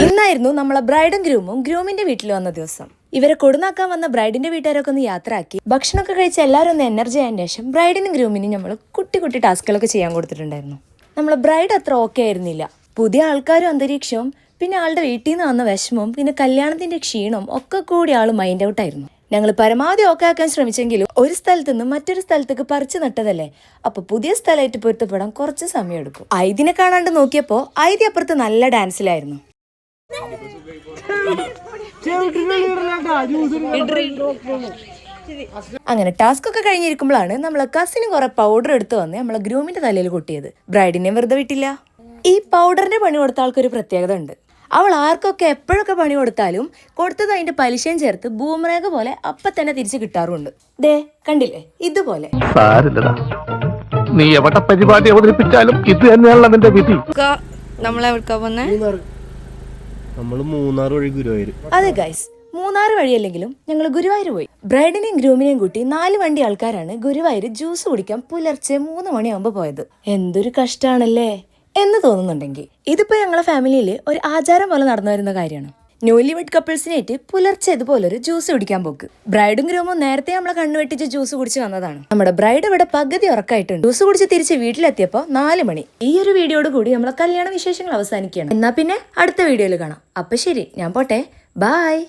ഇന്നായിരുന്നു നമ്മളെ ബ്രൈഡും ഗ്രൂമിന്റെ വീട്ടിൽ വന്ന ദിവസം. ഇവരെ കൊടുന്നാക്കാൻ വന്ന ബ്രൈഡിന്റെ വീട്ടുകാരൊക്കെ ഒന്ന് യാത്രയാക്കി ഭക്ഷണമൊക്കെ കഴിച്ച് എല്ലാവരും ഒന്ന് എനർജി ആയതിനു ശേഷം ബ്രൈഡിനും ഗ്രൂമിനും നമ്മൾ കുട്ടി ടാസ്കുകളൊക്കെ ചെയ്യാൻ കൊടുത്തിട്ടുണ്ടായിരുന്നു. നമ്മളെ ബ്രൈഡ് അത്ര ഓക്കെ ആയിരുന്നില്ല. പുതിയ ആൾക്കാരും അന്തരീക്ഷവും പിന്നെ ആളുടെ വീട്ടിൽ നിന്ന് വന്ന വിഷമവും പിന്നെ കല്യാണത്തിന്റെ ക്ഷീണവും ഒക്കെ കൂടി ആള് മൈൻഡ് ഔട്ട് ആയിരുന്നു. ഞങ്ങൾ പരമാവധി ഓക്കെ ആക്കാൻ ശ്രമിച്ചെങ്കിലും ഒരു സ്ഥലത്ത് നിന്ന് മറ്റൊരു സ്ഥലത്തേക്ക് പറിച്ചു നട്ടതല്ലേ, അപ്പൊ പുതിയ സ്ഥലമായിട്ട് പൊരുത്തപ്പെടാൻ കുറച്ച് സമയം എടുക്കും. ഐദിനെ കാണാണ്ട് നോക്കിയപ്പോ ഐദി അപ്പുറത്ത് നല്ല ഡാൻസിലായിരുന്നു. അങ്ങനെ ടാസ്ക് ഒക്കെ കഴിഞ്ഞിരിക്കുമ്പോഴാണ് നമ്മളെ കസിന് കുറെ പൗഡർ എടുത്ത് വന്ന് നമ്മളെ ഗ്രൂമിന്റെ തലയിൽ കൊട്ടിയത്. ബ്രൈഡിനെ വെറുതെ വിട്ടില്ല. ഈ പൗഡറിന്റെ പണി കൊടുത്ത ആൾക്കൊരു പ്രത്യേകത ഉണ്ട്. അവൾ ആർക്കൊക്കെ എപ്പോഴൊക്കെ പണി കൊടുത്താലും കൊടുത്തത് അതിന്റെ പലിശയും ചേർത്ത് ബൂമറേഖ പോലെ അപ്പൊ തന്നെ തിരിച്ചു കിട്ടാറുണ്ട്. ദേ കണ്ടില്ലേ, ഇതുപോലെ. നീ എവിടെ പരിപാടി അവതരിപ്പിച്ചാലും ഇത് തന്നെയാണല്ലോ നിന്റെ വിധി. അതെ ഗൈസ്, മൂന്നാർ വഴിയല്ലെങ്കിലും ഞങ്ങൾ ഗുരുവായൂർ പോയി. ബ്രൈഡിനെയും ഗ്രൂമിനെയും കൂട്ടി 4 വണ്ടി ആൾക്കാരാണ് ഗുരുവായൂർ ജ്യൂസ് കുടിക്കാൻ പുലർച്ചെ 3 മണിയാകുമ്പോ പോയത്. എന്തൊരു കഷ്ടാണല്ലേ എന്ന് തോന്നുന്നുണ്ടെങ്കിൽ ഇതിപ്പോ ഞങ്ങളെ ഫാമിലിയിൽ ഒരു ആചാരം പോലെ നടന്നു വരുന്ന കാര്യമാണ്. ന്യൂലിവുഡ് കപ്പിൾസിനായിട്ട് പുലർച്ചെ ഇതുപോലൊരു ജ്യൂസ് കുടിക്കാൻ പോക്ക്. ബ്രൈഡും ഗ്രൂമും നേരത്തെ നമ്മളെ കണ്ണുവെട്ടിച്ച് ജ്യൂസ് കുടിച്ച് വന്നതാണ്. നമ്മുടെ ബ്രൈഡ് ഇവിടെ പകുതി ഉറക്കായിട്ടുണ്ട്. ജ്യൂസ് കുടിച്ച് തിരിച്ച് വീട്ടിലെത്തിയപ്പോ 4 മണി. ഈ ഒരു വീഡിയോയോട് കൂടി നമ്മളെ കല്യാണ വിശേഷങ്ങൾ അവസാനിക്കുകയാണ്. എന്നാ പിന്നെ അടുത്ത വീഡിയോയിൽ കാണാം. അപ്പൊ ശരി, ഞാൻ പോട്ടെ, ബൈ.